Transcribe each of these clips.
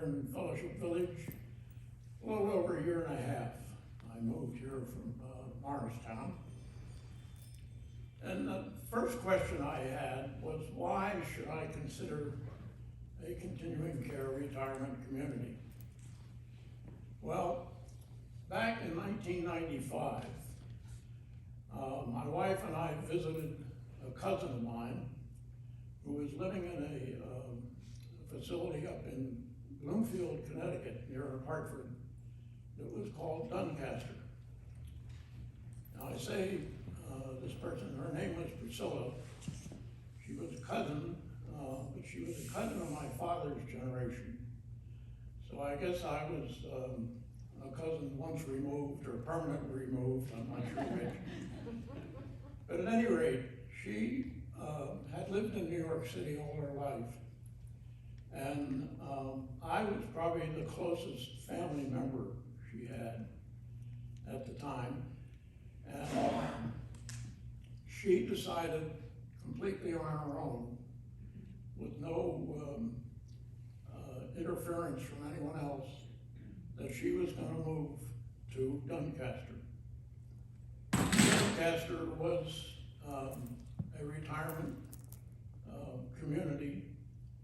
in Fellowship Village a little over a year and a half. I moved here from Morristown. And the first question I had was, why should I consider a continuing care retirement community? Well, back in 1995, my wife and I visited a cousin of mine who was living in a facility up in Bloomfield, Connecticut, near Hartford, that was called Doncaster. Now I say this person, her name was Priscilla. She was a cousin, but she was a cousin of my father's generation. So I guess I was a cousin once removed or permanently removed, I'm not sure which. But at any rate, she had lived in New York City all her life. And I was probably the closest family member she had at the time. And she decided completely on her own, with no interference from anyone else, that she was going to move to Doncaster. Doncaster was a retirement community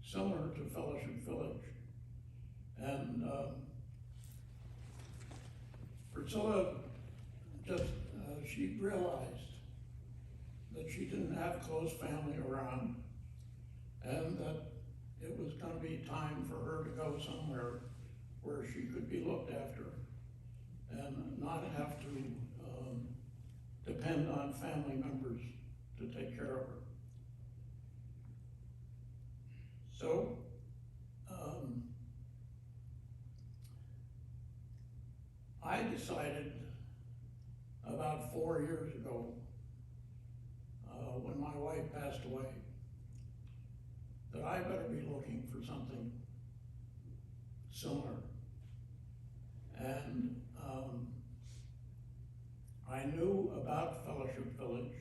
similar to Fellowship Village. And Priscilla just, she realized that she didn't have close family around, and that it was going to be time for her to go somewhere where she could be looked after and not have to depend on family members to take care of her. So I decided about 4 years ago, when my wife passed away, that I better be looking for something similar. And I knew about Fellowship Village,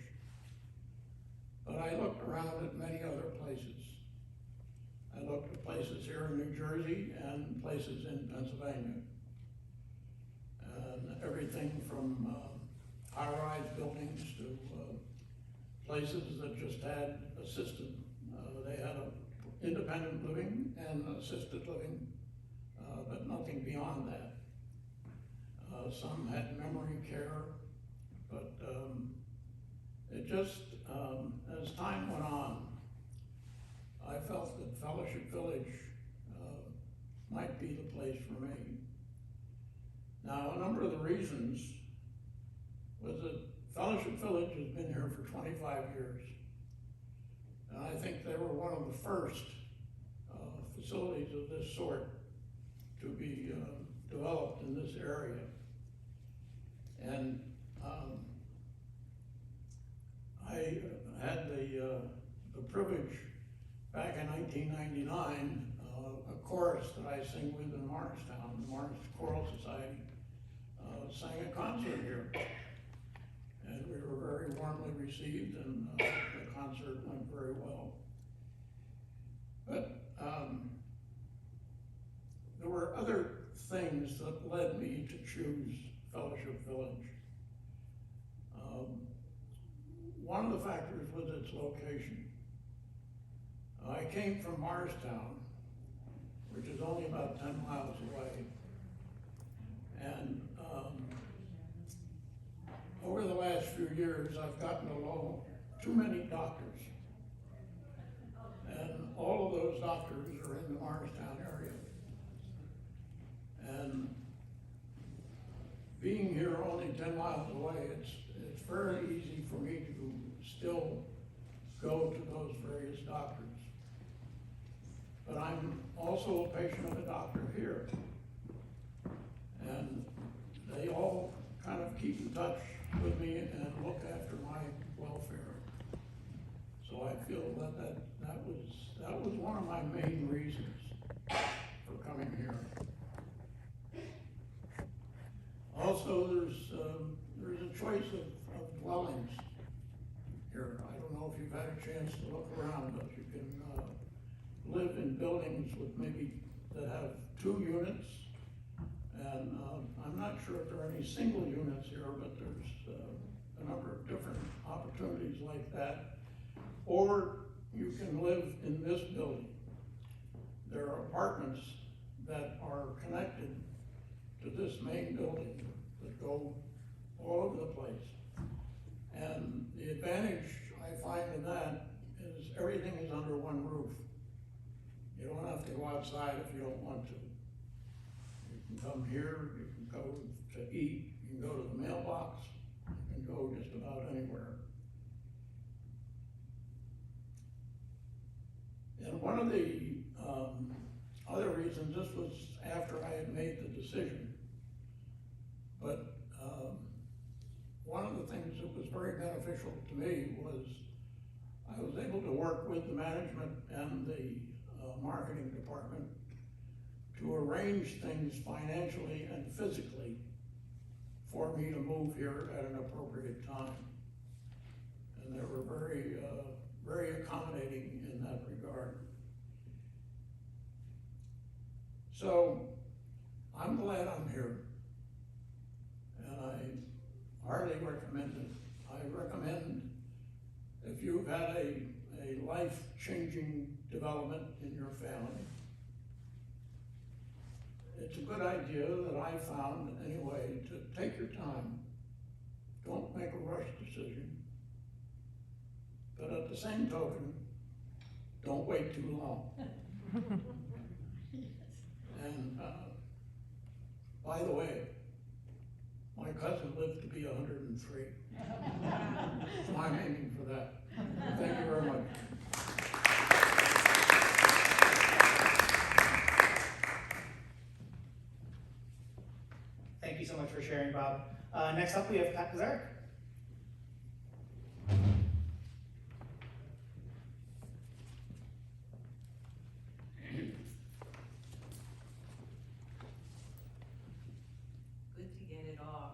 but I looked around at many other places. I looked at places here in New Jersey and places in Pennsylvania. And everything from high-rise buildings to places that just had assisted. They had independent living and assisted living, but nothing beyond that. Some had memory care, but it just, as time went on, I felt that Fellowship Village might be the place for me. Now, a number of the reasons was that Fellowship Village has been here for 25 years. And I think they were one of the first facilities of this sort to be developed in this area. And I had the privilege back in 1999, a chorus that I sing with in Morristown, the Morris Choral Society, sang a concert here. And we were very warmly received, and the concert went very well. But there were other things that led me to choose Fellowship Village. One of the factors was its location. I came from Morristown, which is only about 10 miles away. And over the last few years, I've gotten to know too many doctors. And all of those doctors are in the Morristown area. And being here only 10 miles away, it's very easy for me to still go to those various doctors. But I'm also a patient of a doctor here. And they all kind of keep in touch with me and look after my welfare. So I feel that was one of my main reasons for coming here. Also, there's a choice of dwellings here. I don't know if you've had a chance to look around, but you can live in buildings with maybe that have 2 units. And I'm not sure if there are any single units here, but there's a number of different opportunities like that. Or you can live in this building. There are apartments that are connected to this main building that go all over the place. And the advantage I find in that is everything is under one roof. You don't have to go outside if you don't want to. You can come here, you can go to eat, you can go to the mailbox, you can go just about anywhere. And one of the other reasons, this was after I had made the decision, but one of the things that was very beneficial to me was I was able to work with the management and the marketing department to arrange things financially and physically for me to move here at an appropriate time. And they were very, very accommodating in that regard. So I'm glad I'm here, and I hardly recommend it. I recommend if you've had a life-changing development in your family, it's a good idea that I found anyway to take your time. Don't make a rush decision. But at the same token, don't wait too long. And by the way, my cousin lived to be 103. So I'm aiming for that. Thank you very much. Thank you so much for sharing, Bob. Next up, we have Pat Pizarnik. Good to get it off.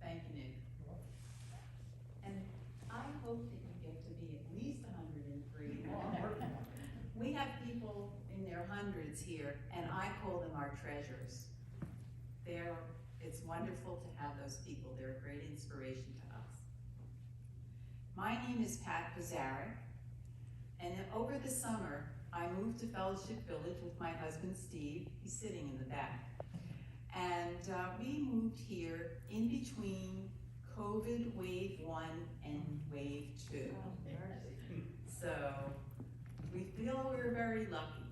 Thank you, Nick. And I hope that you get to be at least 103. We have people in their hundreds here, and I call them our treasures. It's wonderful to have those people. They're a great inspiration to us. My name is Pat Pizarnik, and over the summer, I moved to Fellowship Village with my husband, Steve. He's sitting in the back. And we moved here in between COVID wave 1 and wave 2. So we feel we're very lucky.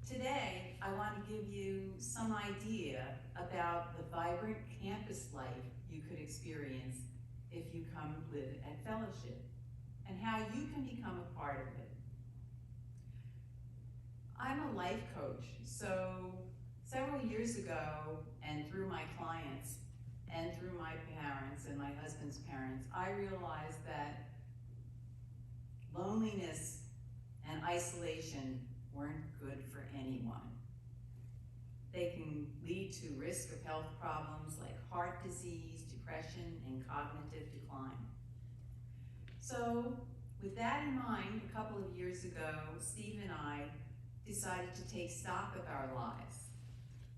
Today, I want to give you some idea about the vibrant campus life you could experience if you come live at Fellowship, and how you can become a part of it. I'm a life coach, so several years ago, and through my clients, and through my parents and my husband's parents, I realized that loneliness and isolation weren't good for anyone. They can lead to risk of health problems like heart disease, depression, and cognitive decline. So with that in mind, a couple of years ago, Steve and I decided to take stock of our lives.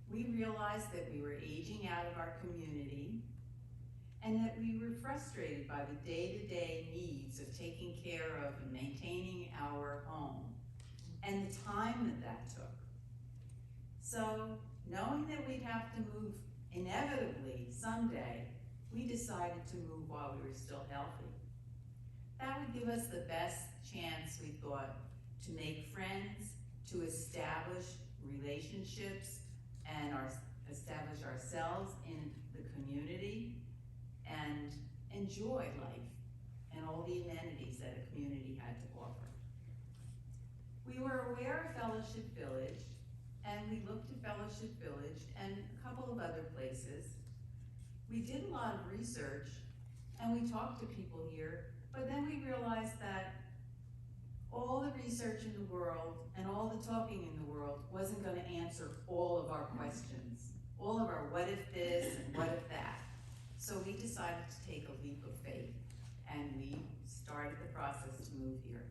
We realized that we were aging out of our community and that we were frustrated by the day-to-day needs of taking care of and maintaining our home and the time that took. So, knowing that we'd have to move inevitably someday, we decided to move while we were still healthy. That would give us the best chance, we thought, to make friends, to establish relationships, and establish ourselves in the community, and enjoy life and all the amenities that a community had to offer. We were aware of Fellowship Village, and we looked at Fellowship Village and a couple of other places. We did a lot of research, and we talked to people here, but then we realized that all the research in the world and all the talking in the world wasn't going to answer all of our questions, all of our what if this and what if that. So we decided to take a leap of faith, and we started the process to move here.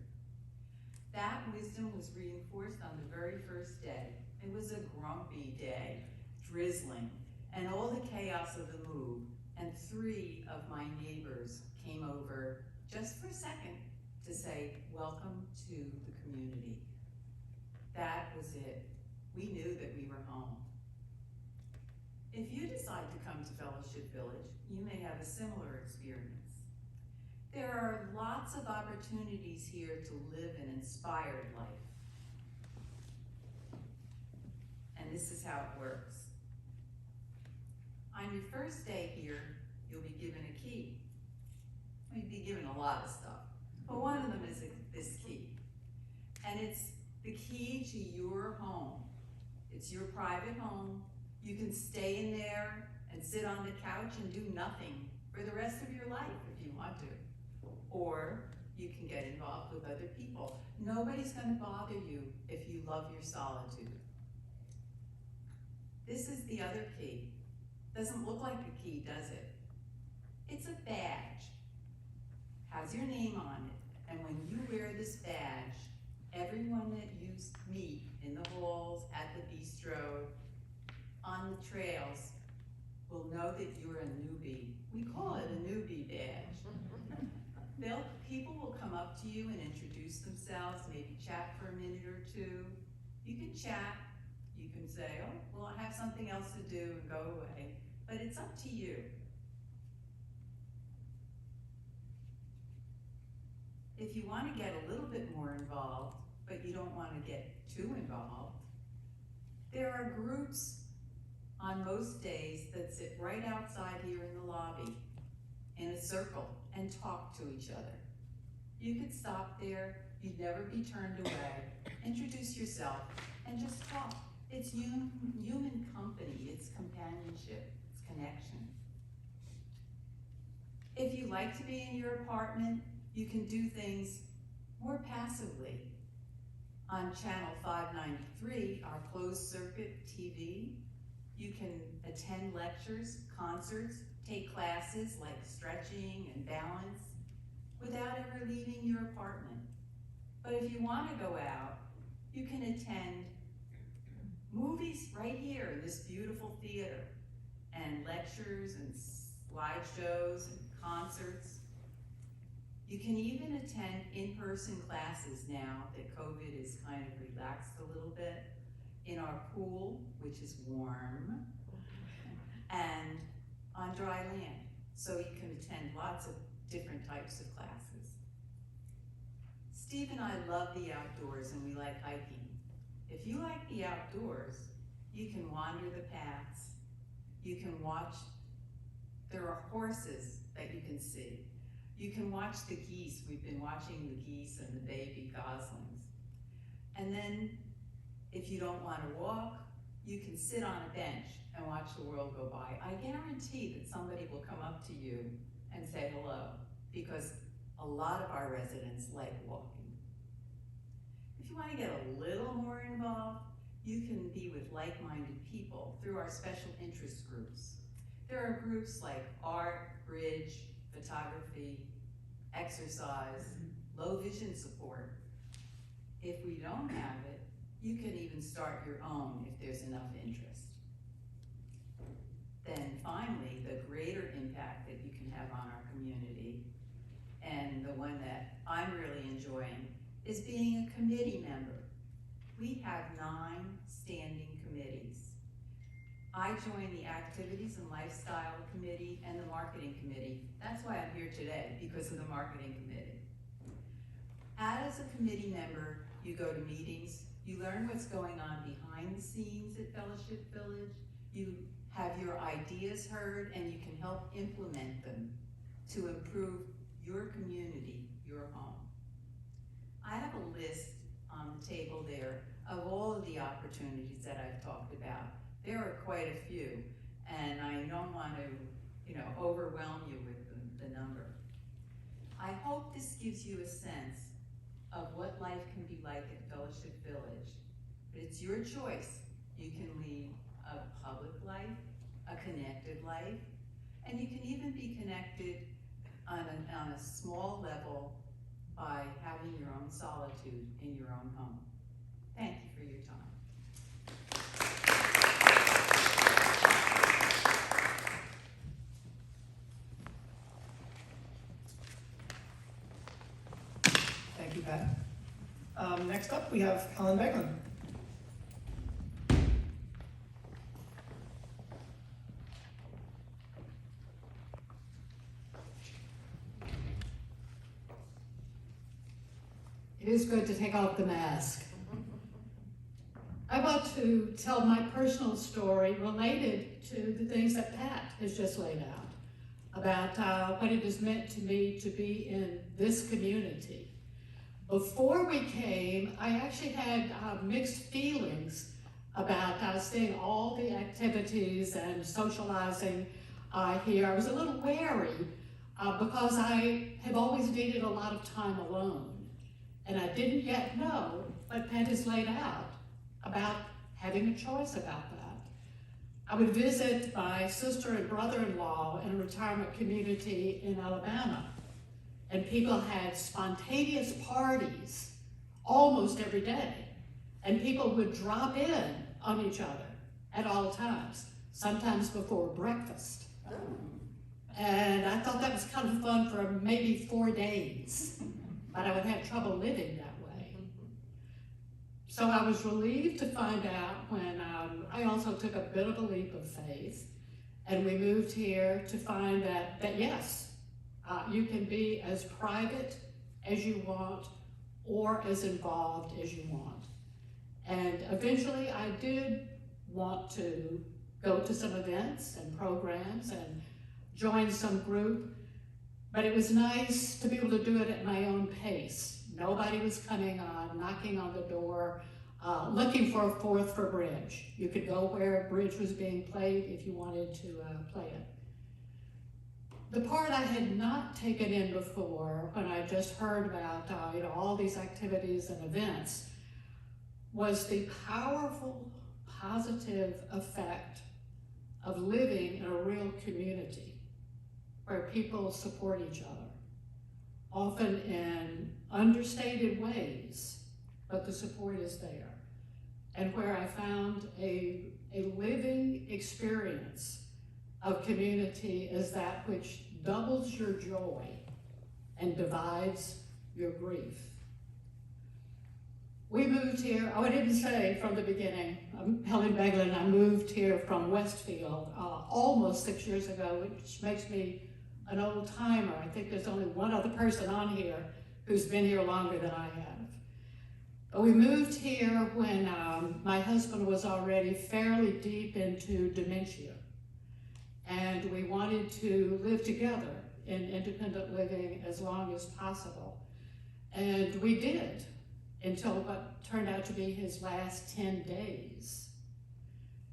That wisdom was reinforced on the very first day. It was a grumpy day, drizzling, and all the chaos of the move, and 3 of my neighbors came over just for a second to say, welcome to the community. That was it. We knew that we were home. If you decide to come to Fellowship Village, you may have a similar experience. There are lots of opportunities here to live an inspired life. And this is how it works. On your first day here, you'll be given a key. You'll be given a lot of stuff, but one of them is this key. And it's the key to your home. It's your private home. You can stay in there and sit on the couch and do nothing for the rest of your life if you want to. Or you can get involved with other people. Nobody's going to bother you if you love your solitude. This is the other key. Doesn't look like a key, does it? It's a badge. Has your name on it. And when you wear this badge, everyone that you meet in the halls, at the bistro, on the trails, will know that you're a newbie. We call it a newbie badge. People will come up to you and introduce themselves, maybe chat for a minute or two. You can chat. You can say, oh, well, I have something else to do, and go away. But it's up to you. If you want to get a little bit more involved, but you don't want to get too involved, there are groups on most days that sit right outside here in the lobby in a circle and talk to each other. You could stop there, you'd never be turned away, introduce yourself, and just talk. It's human company, it's companionship, it's connection. If you like to be in your apartment, you can do things more passively. On channel 593, our closed circuit TV, you can attend lectures, concerts, take classes like stretching and balance without ever leaving your apartment. But if you want to go out, you can attend movies right here in this beautiful theater, and lectures and slideshows and concerts. You can even attend in-person classes now that COVID is kind of relaxed a little bit in our pool, which is warm, and on dry land. So you can attend lots of different types of classes. Steve and I love the outdoors and we like hiking. If you like the outdoors, you can wander the paths. You can watch, there are horses that you can see. You can watch the geese. We've been watching the geese and the baby goslings. And then, if you don't want to walk, you can sit on a bench and watch the world go by. I guarantee that somebody will come up to you and say hello, because a lot of our residents like walking. If you want to get a little more involved, you can be with like-minded people through our special interest groups. There are groups like art, bridge, photography, exercise, low vision support. If we don't have it, you can even start your own if there's enough interest. Then finally, the greater impact that you can have on our community, and the one that I'm really enjoying, is being a committee member. We have 9 standing committees. I joined the Activities and Lifestyle Committee and the Marketing Committee. That's why I'm here today, because of the Marketing Committee. As a committee member, you go to meetings, you learn what's going on behind the scenes at Fellowship Village, you have your ideas heard, and you can help implement them to improve your community, your home. I have a list on the table there of all of the opportunities that I've talked about. There are quite a few, and I don't want to, overwhelm you with the number. I hope this gives you a sense of what life can be like at Fellowship Village. But it's your choice. You can lead a public life, a connected life, and you can even be connected on a small level by having your own from solitude in your own home. Thank you for your time. Thank you, Pat. Next up, we have Helen Beglin. It is good to take off the mask. I want to tell my personal story related to the things that Pat has just laid out about what it has meant to me to be in this community. Before we came, I actually had mixed feelings about seeing all the activities and socializing here. I was a little wary because I have always needed a lot of time alone. And I didn't yet know what Pat has laid out about having a choice about that. I would visit my sister and brother-in-law in a retirement community in Alabama, and people had spontaneous parties almost every day, and people would drop in on each other at all times, sometimes before breakfast. And I thought that was kind of fun for maybe 4 days. But I would have trouble living that way. So I was relieved to find out when I also took a bit of a leap of faith, and we moved here to find that yes, you can be as private as you want or as involved as you want. And eventually I did want to go to some events and programs and join some group. But it was nice to be able to do it at my own pace. Nobody was coming on, knocking on the door, looking for a fourth for bridge. You could go where bridge was being played if you wanted to play it. The part I had not taken in before, when I just heard about all these activities and events, was the powerful, positive effect of living in a real community, where people support each other, often in understated ways, but the support is there. And where I found a living experience of community is that which doubles your joy and divides your grief. We moved here, I didn't say from the beginning, I'm Helen Beglin. I moved here from Westfield almost 6 years ago, which makes me an old timer. I think there's only one other person on here who's been here longer than I have. But we moved here when my husband was already fairly deep into dementia. And we wanted to live together in independent living as long as possible. And we did, until what turned out to be his last 10 days.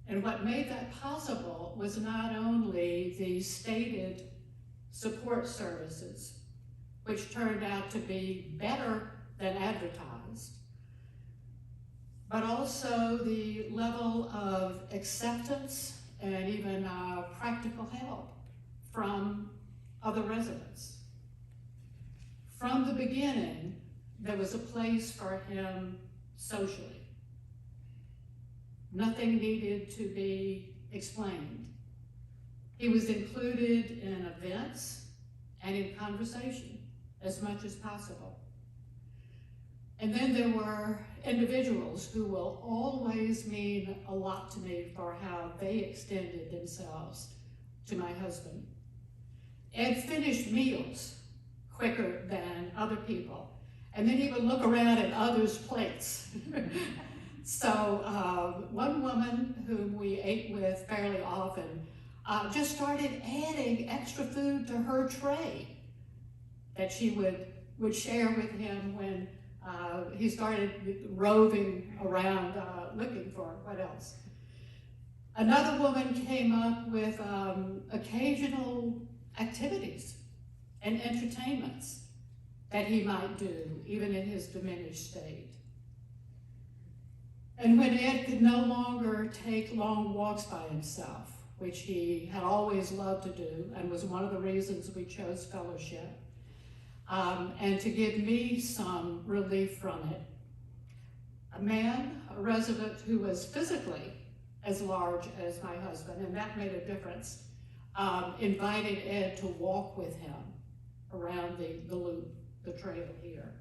And what made that possible was not only the stated support services, which turned out to be better than advertised, but also the level of acceptance and even practical help from other residents. From the beginning, there was a place for him socially. Nothing needed to be explained. He was included in events and in conversation as much as possible. And then there were individuals who will always mean a lot to me for how they extended themselves to my husband. Ed finished meals quicker than other people, and then he would look around at others' plates. So one woman whom we ate with fairly often just started adding extra food to her tray that she would share with him when he started roving around looking for what else. Another woman came up with occasional activities and entertainments that he might do, even in his diminished state. And when Ed could no longer take long walks by himself, which he had always loved to do and was one of the reasons we chose fellowship, and to give me some relief from it. A man, a resident who was physically as large as my husband, and that made a difference, invited Ed to walk with him around the loop, the trail here.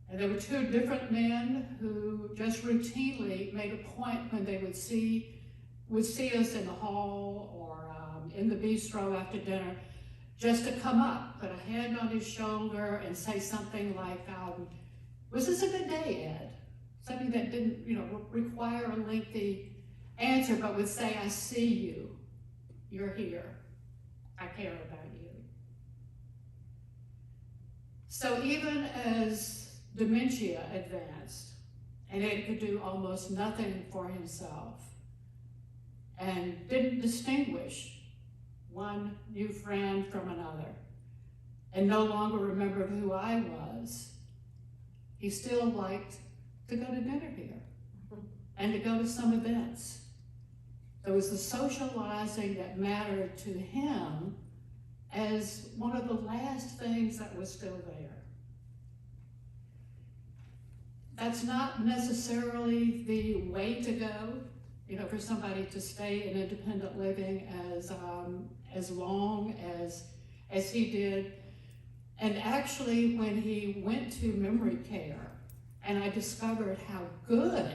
And there were two different men who just routinely made a point when they would see us in the hall or in the bistro after dinner, just to come up, put a hand on his shoulder and say something like, was this a good day, Ed? Something that didn't, require a lengthy answer, but would say, I see you, you're here, I care about you. So even as dementia advanced, and Ed could do almost nothing for himself, and didn't distinguish one new friend from another, and no longer remembered who I was, he still liked to go to dinner here and to go to some events. There was the socializing that mattered to him as one of the last things that was still there. That's not necessarily the way to go, for somebody to stay in independent living as long as he did. And actually, when he went to memory care, and I discovered how good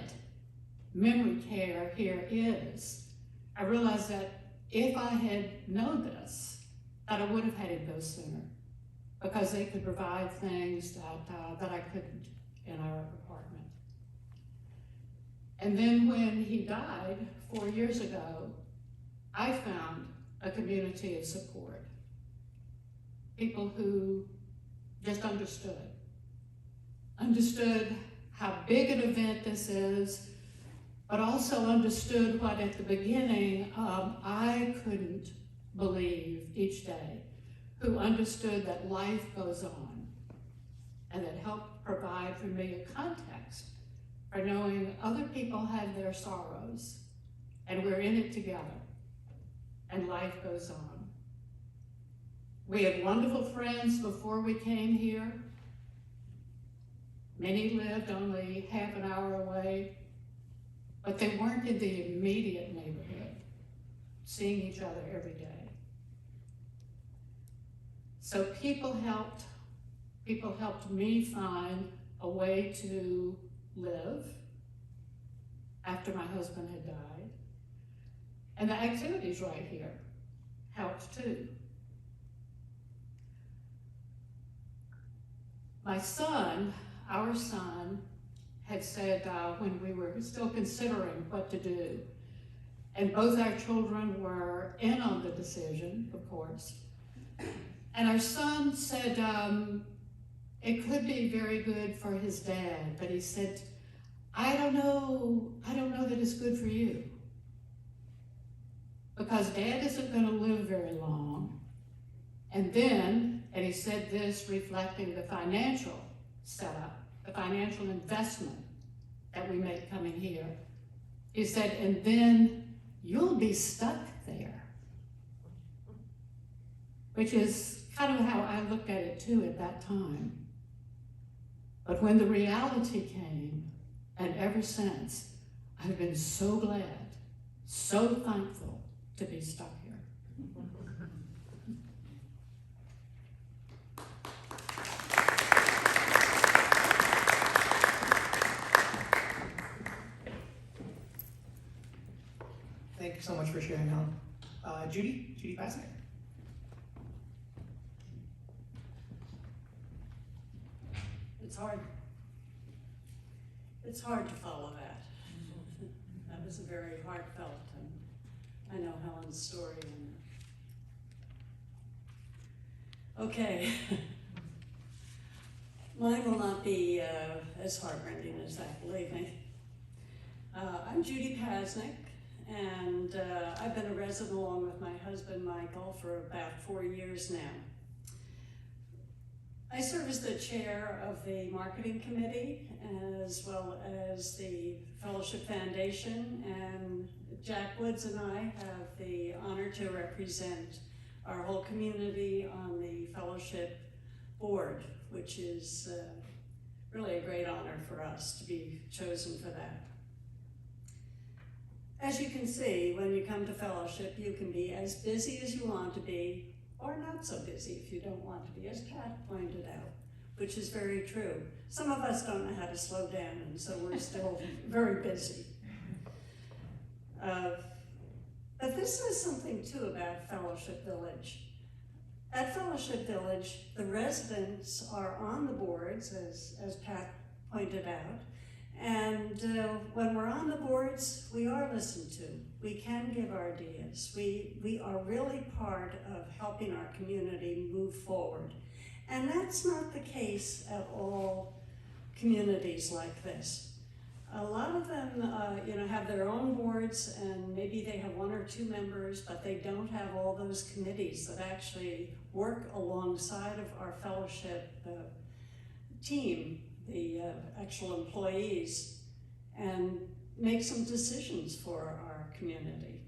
memory care here is, I realized that if I had known this, that I would have had him go sooner, because they could provide things that I couldn't in our apartment. And then when he died 4 years ago, I found a community of support. People who just understood how big an event this is, but also understood what at the beginning I couldn't believe each day, who understood that life goes on, and that helped provide for me a context for knowing other people have their sorrows, and we're in it together, and life goes on. We had wonderful friends before we came here. Many lived only half an hour away, but they weren't in the immediate neighborhood, seeing each other every day. So people helped me find a way to live after my husband had died. And the activities right here helped too. My son, our son, had said when we were still considering what to do, and both our children were in on the decision, of course, and our son said it could be very good for his dad, but he said, I don't know that it's good for you, because Dad isn't going to live very long. And then, and he said this reflecting the financial setup, the financial investment that we make coming here. He said, and then you'll be stuck there, which is kind of how I looked at it too at that time. But when the reality came, and ever since, I've been so glad, so thankful to be stuck here. Thank you so much for sharing, Helen. Judy Pasnick. It's hard to follow that. That was a very heartfelt, and I know Helen's story. Okay. Mine will not be as heartrending as that, believe me. I'm Judy Pasnick, and I've been a resident along with my husband Michael for about 4 years now. I serve as the chair of the marketing committee as well as the Fellowship Foundation, and Jack Woods and I have the honor to represent our whole community on the Fellowship board, which is really a great honor for us to be chosen for that. As you can see, when you come to fellowship, you can be as busy as you want to be, or not so busy if you don't want to be, as Pat pointed out, which is very true. Some of us don't know how to slow down, and so we're still very busy. But this says something too about Fellowship Village. At Fellowship Village, the residents are on the boards, as Pat pointed out, and when we're on the boards, we are listened to. We can give our ideas. We are really part of helping our community move forward. And that's not the case at all communities like this. A lot of them have their own boards, and maybe they have 1 or 2 members, but they don't have all those committees that actually work alongside of our fellowship team, the actual employees, and make some decisions for our community.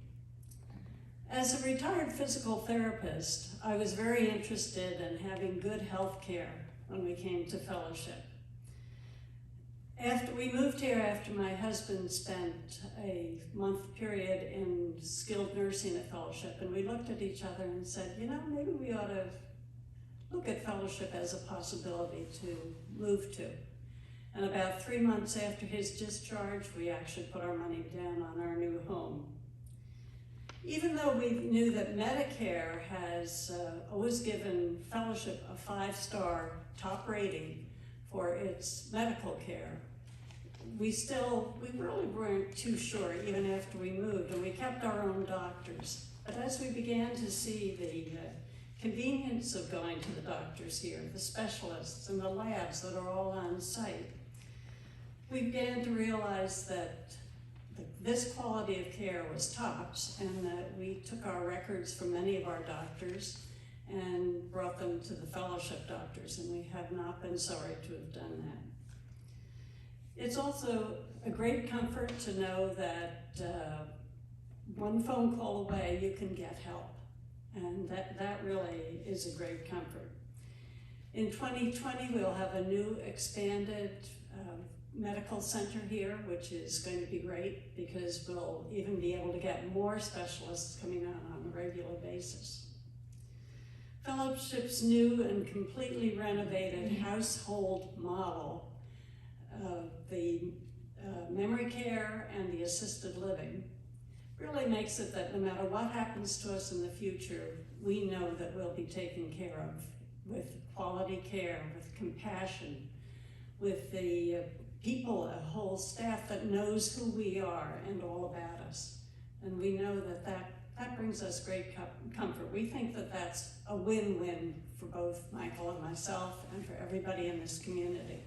As a retired physical therapist, I was very interested in having good health care when we came to fellowship. After we moved here, after my husband spent a month period in skilled nursing at fellowship, and we looked at each other and said, maybe we ought to look at fellowship as a possibility to move to. And about 3 months after his discharge, we actually put our money down on our new home. Even though we knew that Medicare has always given fellowship a 5-star top rating for its medical care, we really weren't too sure even after we moved, and we kept our own doctors. But as we began to see the convenience of going to the doctors here, the specialists and the labs that are all on site, we began to realize that this quality of care was tops, and that we took our records from many of our doctors and brought them to the fellowship doctors, and we have not been sorry to have done that. It's also a great comfort to know that one phone call away you can get help, and that really is a great comfort. In 2020, we'll have a new expanded medical center here, which is going to be great because we'll even be able to get more specialists coming on a regular basis. Fellowship's new and completely renovated household model of the memory care and the assisted living really makes it that no matter what happens to us in the future, we know that we'll be taken care of with quality care, with compassion, with the people, a whole staff that knows who we are and all about us. And we know that brings us great comfort. We think that that's a win-win for both Michael and myself and for everybody in this community.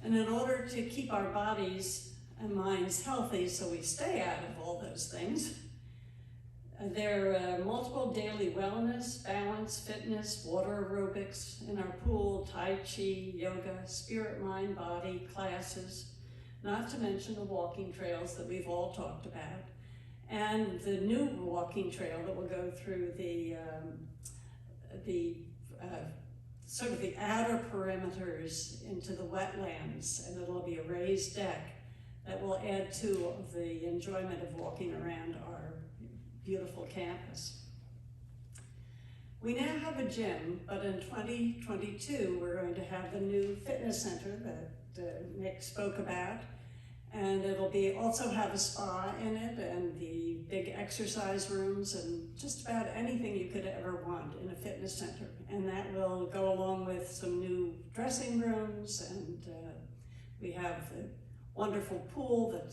And in order to keep our bodies and minds healthy so we stay out of all those things, there are multiple daily wellness, balance, fitness, water aerobics in our pool, Tai Chi, yoga, spirit, mind, body classes, not to mention the walking trails that we've all talked about, and the new walking trail that will go through the sort of the outer perimeters into the wetlands, and it'll be a raised deck that will add to the enjoyment of walking around our beautiful campus. We now have a gym, but in 2022, we're going to have the new fitness center that Nick spoke about, and it'll also have a spa in it and the big exercise rooms and just about anything you could ever want in a fitness center. And that will go along with some new dressing rooms, and we have a wonderful pool that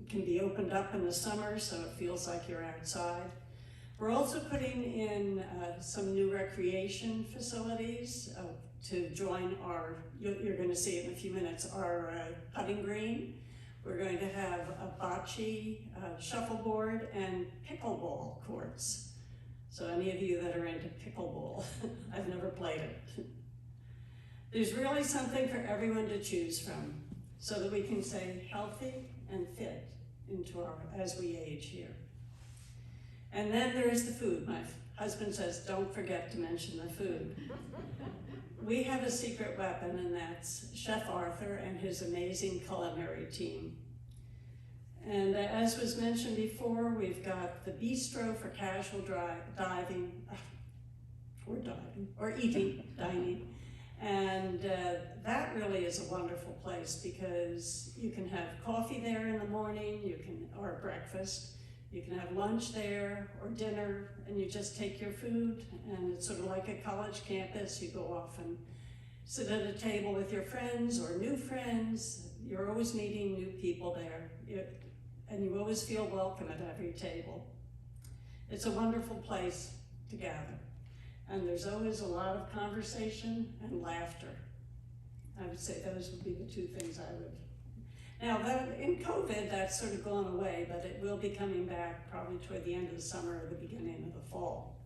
can be opened up in the summer so it feels like you're outside. We're also putting in some new recreation facilities to join our, you're going to see it in a few minutes, our putting green. We're going to have a bocce, shuffleboard, and pickleball courts. So any of you that are into pickleball, I've never played it. There's really something for everyone to choose from so that we can stay healthy and fit into as we age here. And then there is the food. My husband says, don't forget to mention the food. We have a secret weapon, and that's Chef Arthur and his amazing culinary team. And as was mentioned before, we've got the bistro for casual dining, and that really is a wonderful place because you can have coffee there in the morning, or breakfast. You can have lunch there or dinner, and you just take your food, and it's sort of like a college campus. You go off and sit at a table with your friends or new friends. You're always meeting new people there, and you always feel welcome at every table. It's a wonderful place to gather, and there's always a lot of conversation and laughter. I would say those would be the two things I would. Now, in COVID, that's sort of gone away, but it will be coming back probably toward the end of the summer or the beginning of the fall.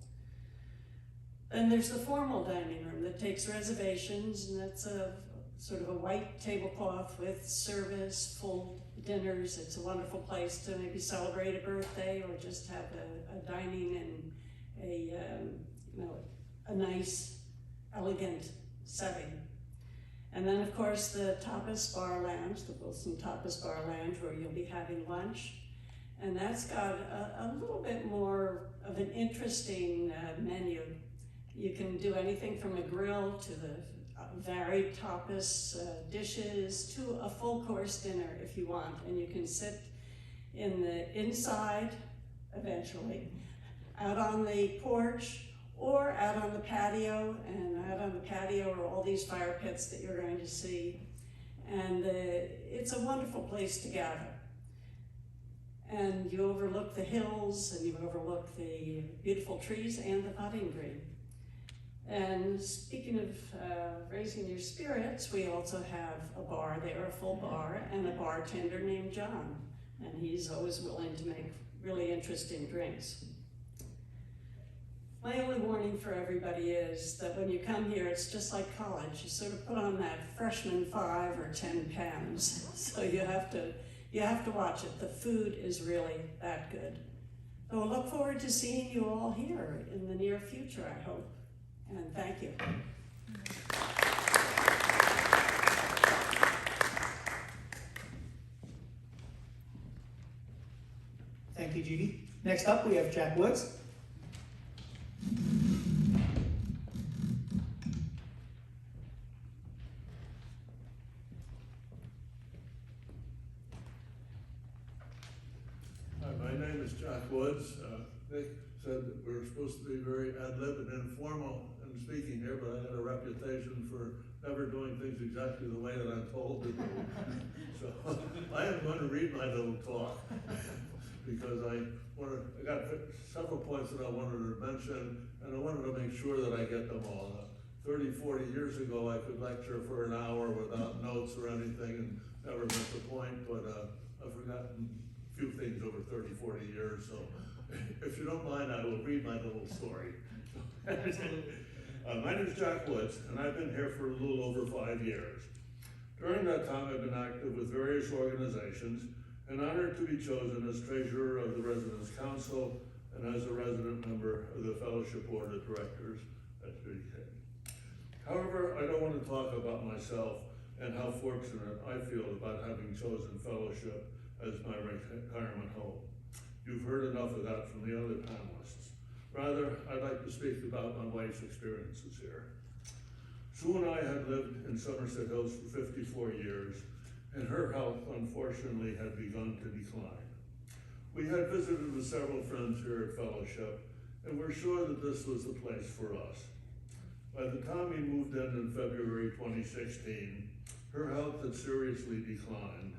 Then there's the formal dining room that takes reservations, and that's a sort of a white tablecloth with service, full dinners. It's a wonderful place to maybe celebrate a birthday or just have a dining in a nice, elegant setting. And then, of course, the Tapas Bar Lounge, the Wilson Tapas Bar Lounge, where you'll be having lunch. And that's got a little bit more of an interesting menu. You can do anything from a grill to the varied tapas dishes to a full course dinner if you want. And you can sit in the inside, eventually, out on the porch, or out on the patio, and out on the patio are all these fire pits that you're going to see. And it's a wonderful place to gather. And you overlook the hills, and you overlook the beautiful trees and the putting green. And speaking of raising your spirits, we also have a bar there, a full bar, and a bartender named John. And he's always willing to make really interesting drinks. My only warning for everybody is that when you come here, it's just like college. You sort of put on that freshman 5 or 10 pounds. So you have to watch it. The food is really that good. So we'll look forward to seeing you all here in the near future, I hope. And thank you. Thank you, Judy. Next up, we have Jack Woods. Hi, my name is Jack Woods. Nick said that we're supposed to be very ad-lib and informal in speaking here, but I had a reputation for never doing things exactly the way that I'm told to do. So I am going to read my little talk because I got several points that I wanted to mention, and I wanted to make sure that I get them all. 30, 40 years ago, I could lecture for an hour without notes or anything and never miss a point, but I've forgotten a few things over 30, 40 years, so if you don't mind, I will read my little story. My name is Jack Woods, and I've been here for a little over 5 years. During that time, I've been active with various organizations and honored to be chosen as treasurer of the Residence Council and as a resident member of the Fellowship Board of Directors at BK. However, I don't want to talk about myself and how fortunate I feel about having chosen Fellowship as my retirement home. You've heard enough of that from the other panelists. Rather, I'd like to speak about my wife's experiences here. Sue and I had lived in Somerset Hills for 54 years, and her health, unfortunately, had begun to decline. We had visited with several friends here at Fellowship, and we're sure that this was the place for us. By the time we moved in February 2016, her health had seriously declined,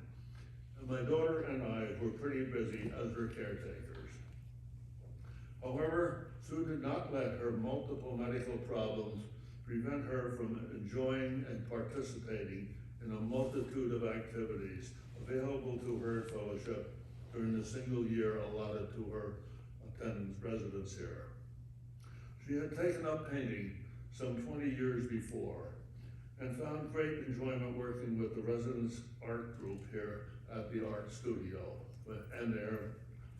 and my daughter and I were pretty busy as her caretakers. However, Sue did not let her multiple medical problems prevent her from enjoying and participating in a multitude of activities available to her at Fellowship during the single year allotted to her attendance residence here. She had taken up painting some 20 years before and found great enjoyment working with the residence art group here at the art studio, and they're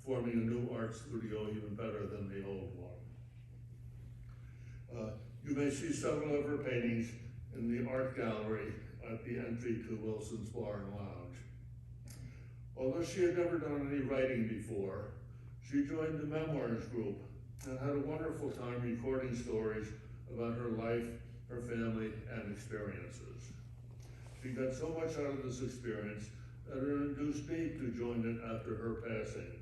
forming a new art studio even better than the old one. You may see several of her paintings in the art gallery at the entry to Wilson's Bar and Lounge. Although she had never done any writing before, she joined the memoirs group and had a wonderful time recording stories about her life, her family, and experiences. She got so much out of this experience that it induced me to join it after her passing.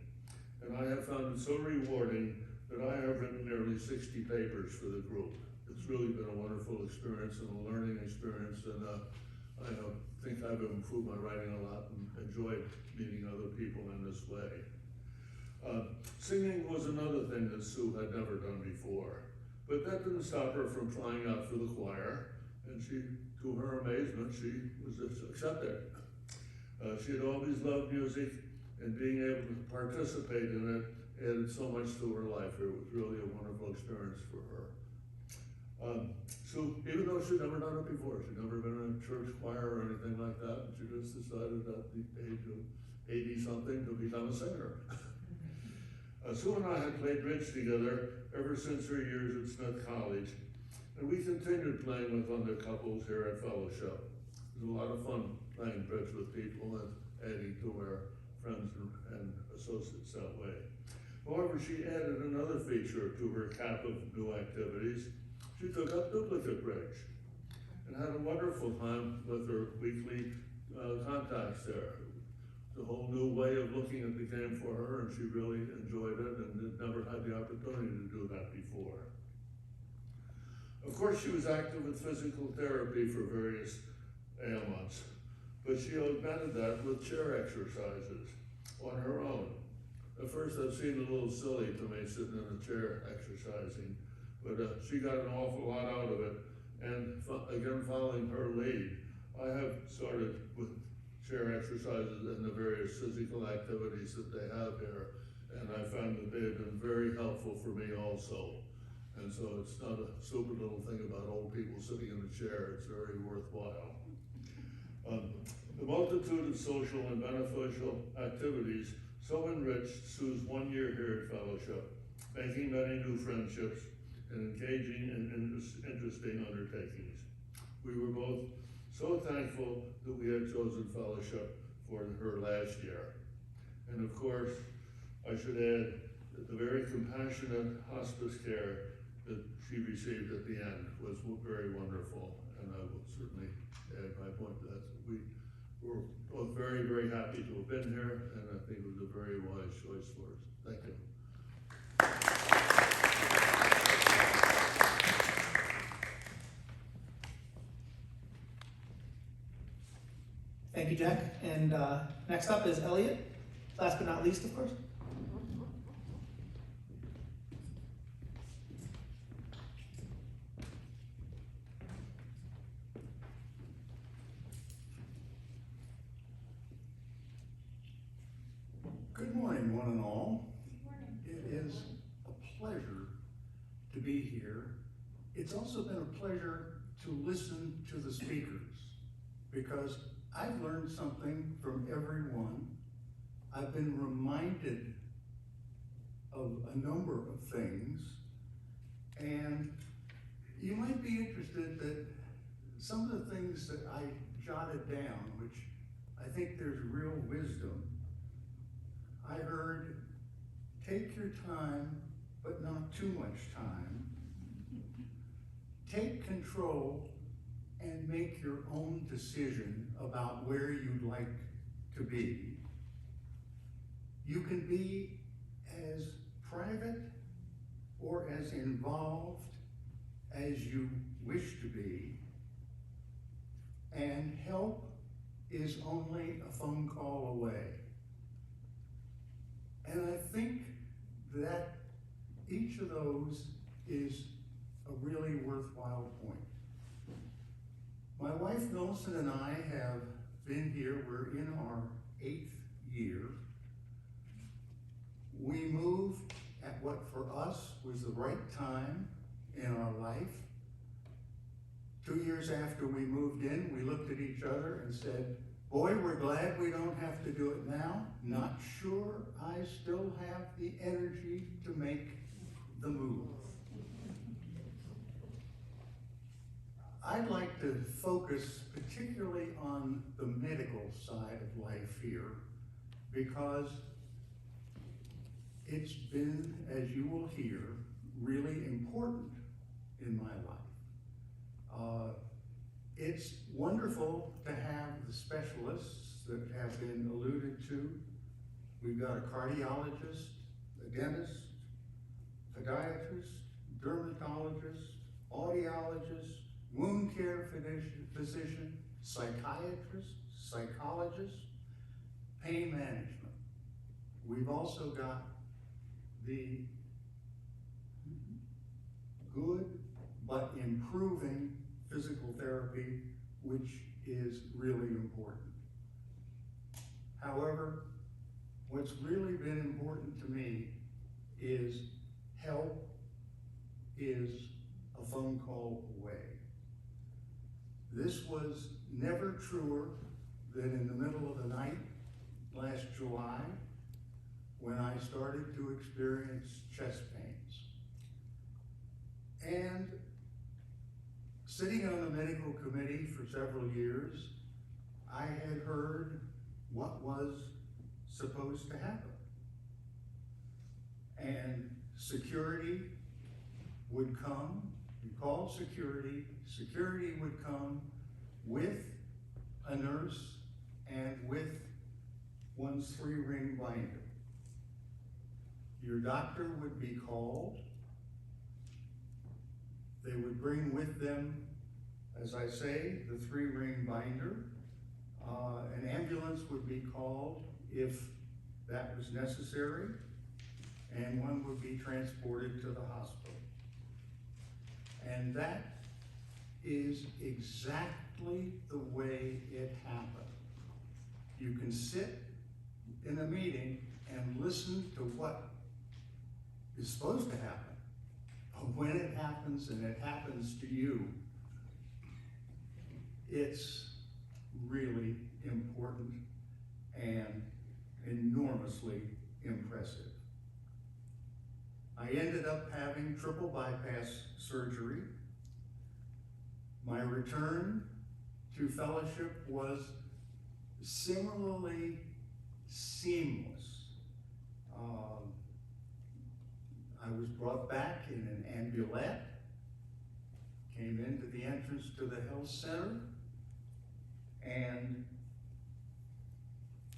And I have found it so rewarding that I have written nearly 60 papers for the group. It's really been a wonderful experience and a learning experience, and I think I've improved my writing a lot and enjoyed meeting other people in this way. Singing was another thing that Sue had never done before, but that didn't stop her from trying out for the choir, and she, to her amazement, she was accepted. She had always loved music, and being able to participate in it added so much to her life. It was really a wonderful experience for her. So even though she'd never done it before, she'd never been in a church choir or anything like that, she just decided at the age of 80-something to become a singer. Sue and I had played bridge together ever since her years at Smith College, and we continued playing with other couples here at Fellowship. It was a lot of fun playing bridge with people and adding to our friends and associates that way. However, she added another feature to her cap of new activities. She took up duplicate bridge and had a wonderful time with her weekly contacts there. It's a whole new way of looking at the game for her, and she really enjoyed it and had never had the opportunity to do that before. Of course, she was active with physical therapy for various ailments, but she augmented that with chair exercises on her own. At first, that seemed a little silly to me, sitting in a chair exercising, but she got an awful lot out of it. And again, following her lead, I have started with chair exercises and the various physical activities that they have here, and I found that they have been very helpful for me also. And so it's not a super little thing about old people sitting in a chair, it's very worthwhile. The multitude of social and beneficial activities so enriched Sue's 1 year here at Fellowship, making many new friendships and engaging in interesting undertakings. We were both so thankful that we had chosen Fellowship for her last year. And of course, I should add that the very compassionate hospice care that she received at the end was very wonderful, and I will certainly add my point to that. We were both very, very happy to have been here, and I think it was a very wise choice for us. Thank you. Thank you, Jack. And next up is Elliot, last but not least, of course. Good morning, one and all. It is a pleasure to be here. It's also been a pleasure to listen to the speakers, because I've learned something from everyone. I've been reminded of a number of things, and you might be interested that some of the things that I jotted down, which I think there's real wisdom. I heard, take your time, but not too much time. Take control and make your own decision about where you'd like to be. You can be as private or as involved as you wish to be, and help is only a phone call away. And I think that each of those is a really worthwhile point. My wife Millicent and I have been here, we're in our 8th year. We moved at what for us was the right time in our life. 2 years after we moved in, we looked at each other and said, boy, we're glad we don't have to do it now. Not sure I still have the energy to make the move. I'd like to focus particularly on the medical side of life here, because it's been, as you will hear, really important in my life. It's wonderful to have the specialists that have been alluded to. We've got a cardiologist, a dentist, podiatrist, dermatologist, audiologist, wound care physician, psychiatrist, psychologist, pain management. We've also got the good but improving physical therapy, which is really important. However, what's really been important to me is help is a phone call away. This was never truer than in the middle of the night last July, when I started to experience chest pains. And sitting on the medical committee for several years, I had heard what was supposed to happen. And security would come, you called security, security would come with a nurse and with one's 3-ring binder. Your doctor would be called. They would bring with them, as I say, the 3-ring binder. An ambulance would be called if that was necessary, and one would be transported to the hospital. And that is exactly the way it happened. You can sit in a meeting and listen to what is supposed to happen. But when it happens, and it happens to you, it's really important and enormously impressive. I ended up having triple bypass surgery. My return to fellowship was similarly seamless. I was brought back in an ambulette, came into the entrance to the health center, and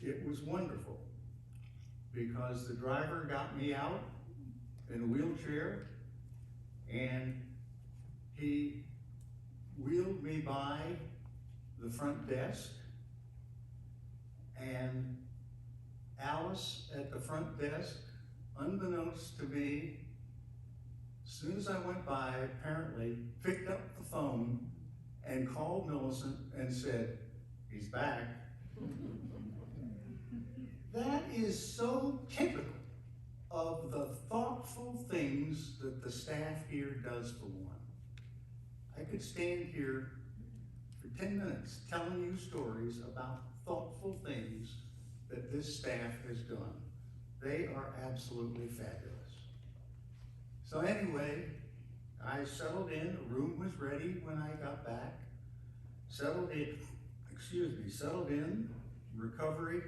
it was wonderful because the driver got me out in a wheelchair and he wheeled me by the front desk, and Alice at the front desk, unbeknownst to me, as soon as I went by, apparently picked up the phone and called Millicent and said, "He's back." That is so typical of the thoughtful things that the staff here does for one. I could stand here for 10 minutes telling you stories about thoughtful things that this staff has done. They are absolutely fabulous. So anyway, I settled in, a room was ready when I got back, settled in, recovery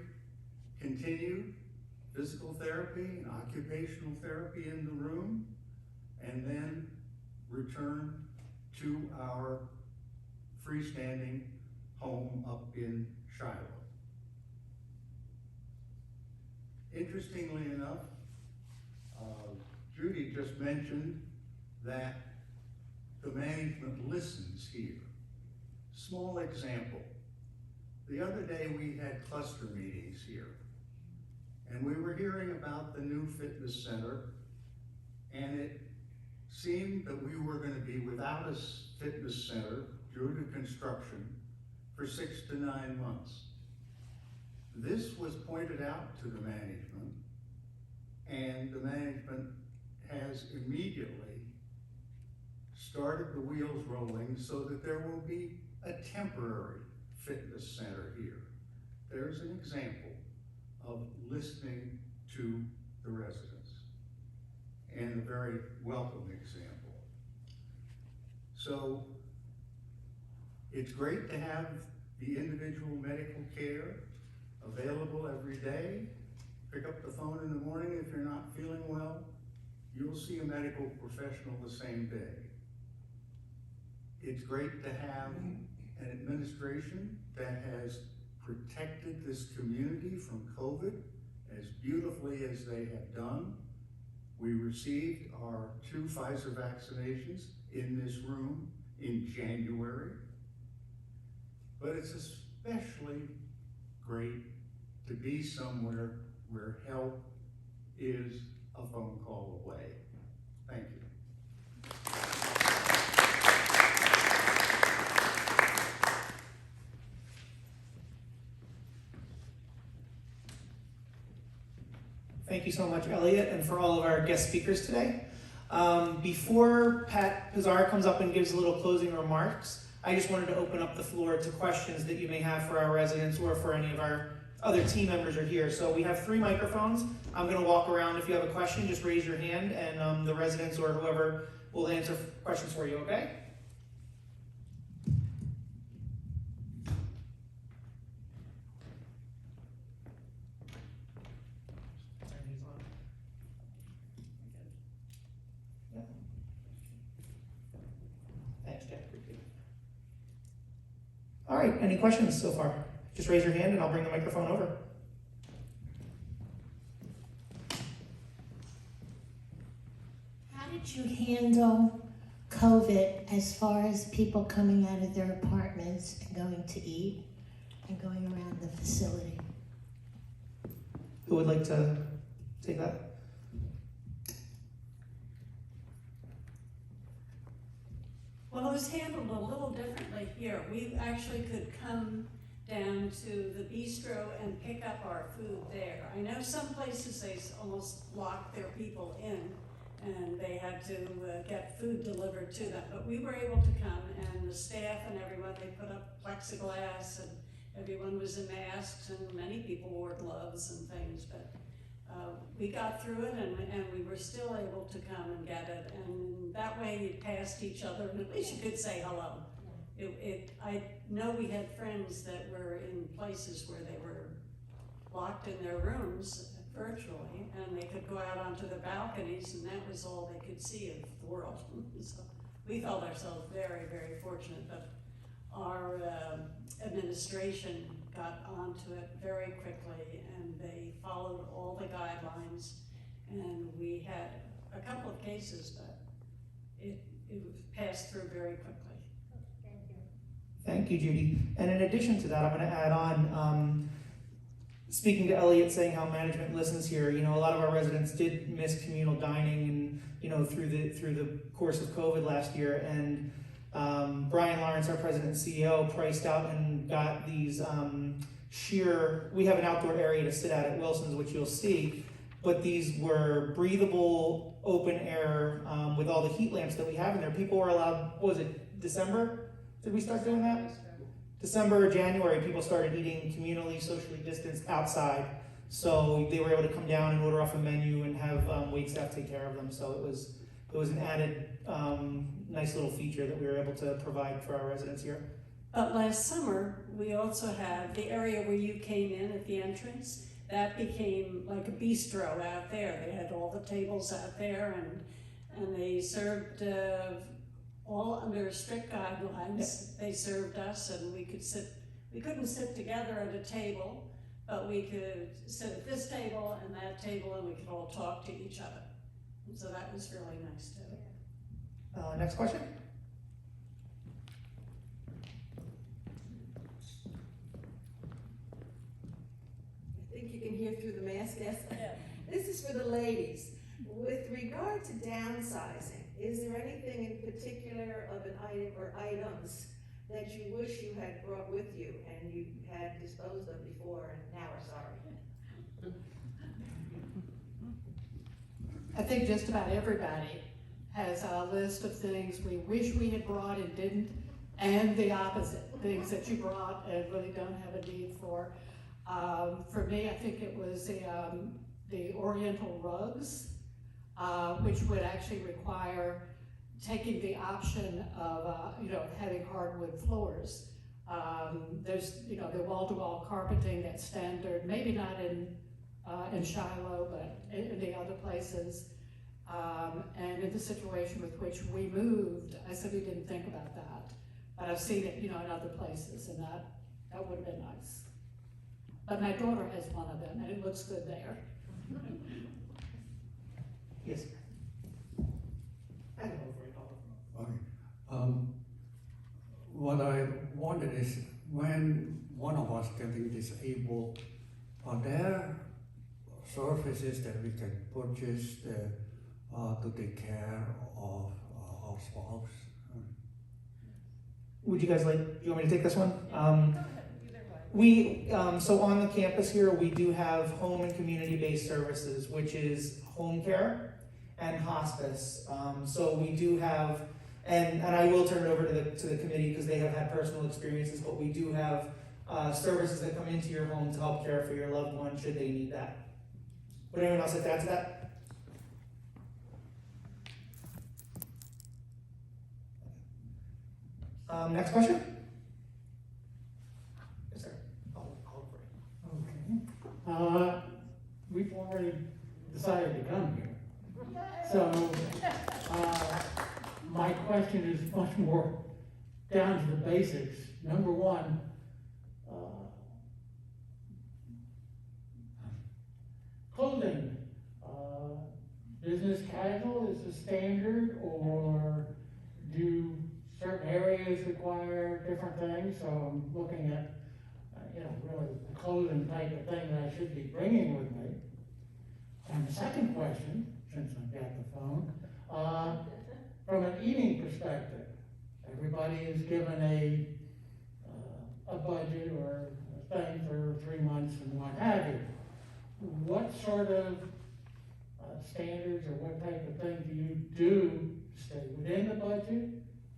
continued, physical therapy and occupational therapy in the room, and then returned to our freestanding home up in Shiloh. Interestingly enough, Judy just mentioned that the management listens here. Small example. The other day we had cluster meetings here, and we were hearing about the new fitness center, and it seemed that we were going to be without a fitness center due to construction for 6 to 9 months. This was pointed out to the management, and the management has immediately started the wheels rolling so that there will be a temporary fitness center here. There's an example of listening to the residents, and a very welcome example. So It's great to have the individual medical care available every day. Pick up the phone in the morning if you're not feeling well. You'll see a medical professional the same day. It's great to have an administration that has protected this community from COVID as beautifully as they have done. We received our 2 Pfizer vaccinations in this room in January. But it's especially great to be somewhere where help is a phone call away. Thank you. Thank you so much, Elliot, and for all of our guest speakers today. Before Pat Pizarro comes up and gives a little closing remarks, I just wanted to open up the floor to questions that you may have for our residents or for any of our other team members are here. So we have 3 microphones. I'm going to walk around. If you have a question, just raise your hand, and the residents or whoever will answer questions for you, okay? Thanks, Jack. All right, any questions so far? Just raise your hand and I'll bring the microphone over. How did you handle COVID as far as people coming out of their apartments and going to eat and going around the facility? Who would like to take that? Well, it was handled a little differently here. We actually could come down to the bistro and pick up our food there. I know some places they almost locked their people in and they had to get food delivered to them. But we were able to come, and the staff and everyone, they put up plexiglass and everyone was in masks, and many people wore gloves and things. But we got through it, and we were still able to come and get it. And that way you passed each other, and at least you could say hello. I know we had friends that were in places where they were locked in their rooms virtually, and they could go out onto the balconies, and that was all they could see of the world. So we felt ourselves very, very fortunate that our administration got onto it very quickly, and they followed all the guidelines, and we had a couple of cases, but it passed through very quickly. Thank you, Judy. And in addition to that, I'm going to add on, speaking to Elliot, saying how management listens here. You know, a lot of our residents did miss communal dining, and you know, through the course of COVID last year. And Brian Lawrence, our president and CEO, priced out and got these we have an outdoor area to sit at Wilson's, which you'll see. But these were breathable, open air with all the heat lamps that we have in there. People were allowed. What was it, December? Did we start doing that? December or January, people started eating communally, socially distanced outside. So they were able to come down and order off a menu and have waitstaff take care of them. So it was an added nice little feature that we were able to provide for our residents here. But last summer, we also had the area where you came in at the entrance. That became like a bistro out there. They had all the tables out there, and they served all under strict guidelines. They served us, and we couldn't sit together at a table, but we could sit at this table and that table, and we could all talk to each other. And so that was really nice too. Next question. I think you can hear through the mask, yes? This is for the ladies. With regard to downsizing, is there anything in particular of an item or items that you wish you had brought with you and you had disposed of before and now are sorry? I think just about everybody has a list of things we wish we had brought and didn't, and the opposite, things that you brought and really don't have a need for. For me, I think it was the Oriental rugs, which would actually require taking the option of, having hardwood floors. There's, the wall-to-wall carpeting that's standard, maybe not in Shiloh, but in the other places. And in the situation with which we moved, I said we didn't think about that. But I've seen it, in other places, and that would have been nice. But my daughter has one of them, and it looks good there. Yes. I don't know if we're talking. Okay. What I wondered is when one of us getting disabled, are there services that we can purchase to take care of our spouse? Would you guys like, do you want me to take this one? So on the campus here, we do have home and community-based services, which is home care and hospice. So we do have, and I will turn it over to the committee because they have had personal experiences, but we do have services that come into your home to help care for your loved one should they need that. Would anyone else like to add to that? Next question? Yes, sir. I'll Okay. We've already decided to come here. So, my question is much more down to the basics. Number one, clothing. Business casual is the standard, or do certain areas require different things? So I'm looking at, really the clothing type of thing that I should be bringing with me. And the second question, since I've got the phone, from an eating perspective, everybody is given a budget or a thing for 3 months and what have you. What sort of standards or what type of thing do you do to stay within the budget,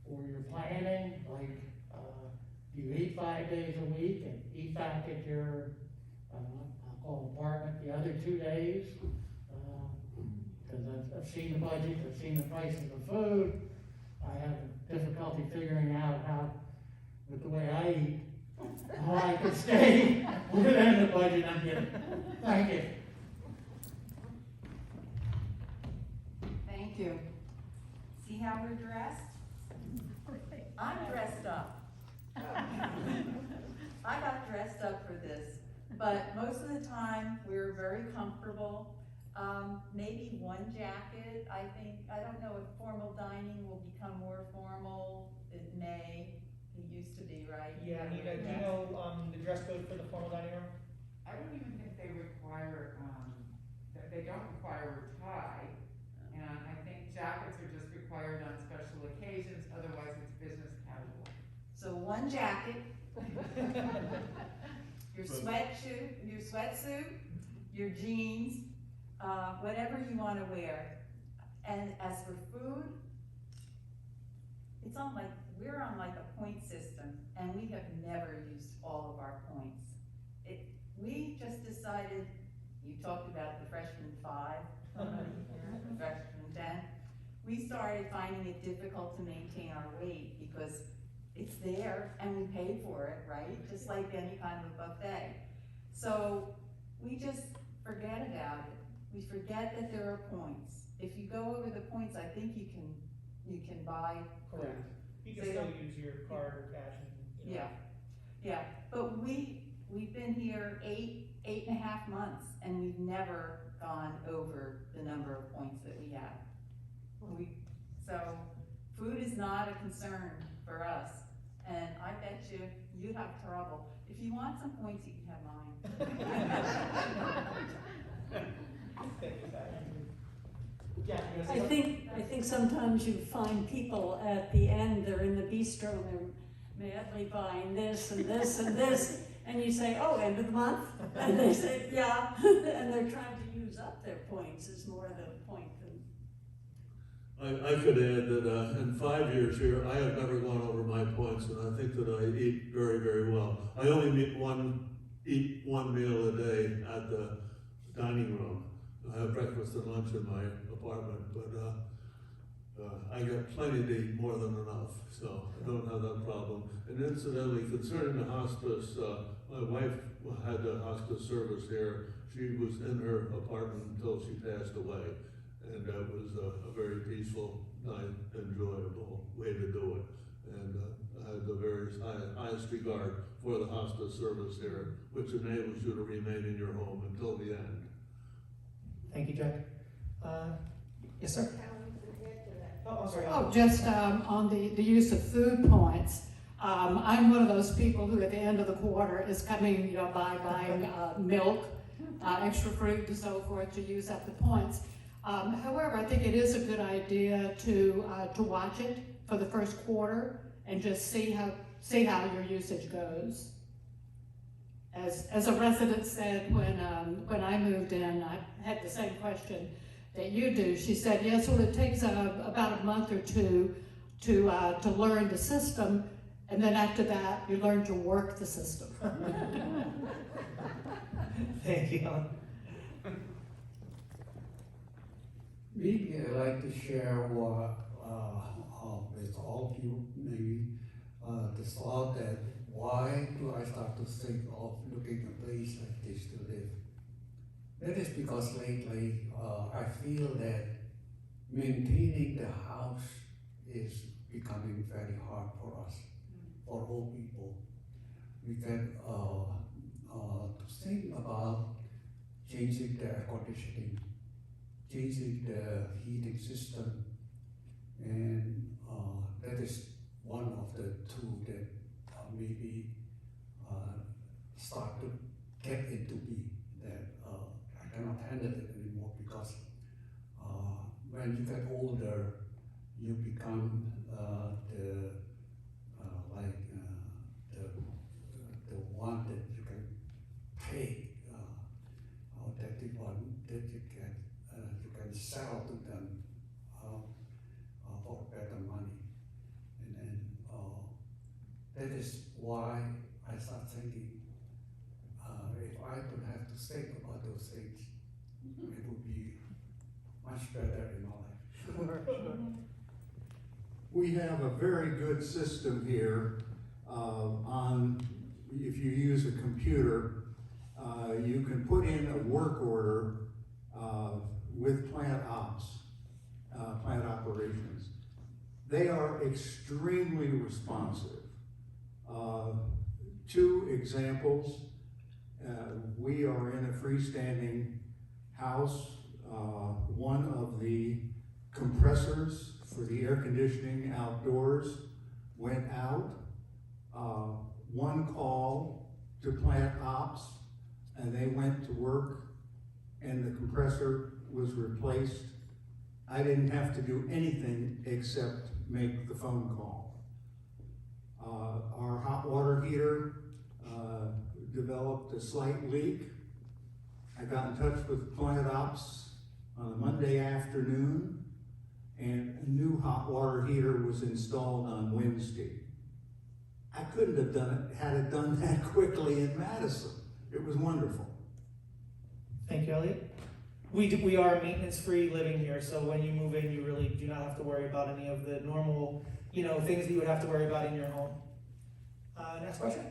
or you're planning, like, do you eat 5 days a week and eat back at your, I'll call apartment the other 2 days? Because I've seen the budget, I've seen the price of the food. I have difficulty figuring out how, with the way I eat, how I could stay within the budget I'm getting. Thank you. Thank you. See how we're dressed? I'm dressed up. I got dressed up for this, but most of the time we're very comfortable. Maybe one jacket. I don't know if formal dining will become more formal. It may. It used to be, right? Yeah, Nina, do you know the dress code for the formal dining room? I don't even think they require, they don't require a tie, and I think jackets are just required on special occasions, otherwise it's business casual. So one jacket, your sweatsuit, your jeans, whatever you want to wear. And as for food, we're on like a point system, and we have never used all of our points. We just decided, you talked about the freshman 5, the freshman 10. We started finding it difficult to maintain our weight because it's there and we pay for it, right? Just like any kind of buffet. So we just forget about it. We forget that there are points. If you go over the points, I think you can buy food. Correct. You can still use your card or cash. And, Yeah. But we've been here 8.5 months, and we've never gone over the number of points that we have. So food is not a concern for us, and I bet you have trouble. If you want some points, you can have mine. Yeah, I think sometimes you find people at the end, they're in the bistro and they're madly buying this and this and this, and you say, oh, end of the month? And they say, yeah, and they're trying to use up their points is more the point than. I could add that in 5 years here, I have never gone over my points, and I think that I eat very, very well. I only eat one meal a day at the dining room. I have breakfast and lunch in my apartment, but I got plenty to eat, more than enough, so I don't have that problem. And incidentally, concerning the hospice, my wife had the hospice service here. She was in her apartment until she passed away. And that was a very peaceful, nice, enjoyable way to do it. And I have the highest regard for the hospice service here, which enables you to remain in your home until the end. Thank you, Jack. Yes, sir? Oh, I'm sorry. Oh, just on the use of food points. I'm one of those people who at the end of the quarter is coming, buying milk, extra fruit and so forth to use up the points. However, I think it is a good idea to watch it for the first quarter and just see how your usage goes. As a resident said when I moved in, I had the same question that you do. She said, yes, well, it takes about a month or two to learn the system, and then after that, you learn to work the system. Thank you, Alan. Maybe I'd like to share what, with all of you, maybe the thought that why do I start to think of looking a place like this to live? That is because lately I feel that maintaining the house is becoming very hard for us, for old people. We can think about changing the air conditioning, changing the heating system, and that is one of the two that maybe start to get into me, that I cannot handle it anymore, because when you get older, you become the one that you can pay, that you can sell to them for better money, and that is why I start thinking, if I could have to think about those things, it would be much better in my life. We have a very good system here if you use a computer, you can put in a work order with plant operations. They are extremely responsive. Two examples, we are in a freestanding house. One of the compressors for the air conditioning outdoors went out. One call to plant ops, and they went to work, and the compressor was replaced. I didn't have to do anything except make the phone call. Our hot water heater developed a slight leak. I got in touch with plant ops on a Monday afternoon, and a new hot water heater was installed on Wednesday. I couldn't have done it had it done that quickly in Madison. It was wonderful. Thank you, Elliot. We are maintenance-free living here, so when you move in, you really do not have to worry about any of the normal, things that you would have to worry about in your home. Next question.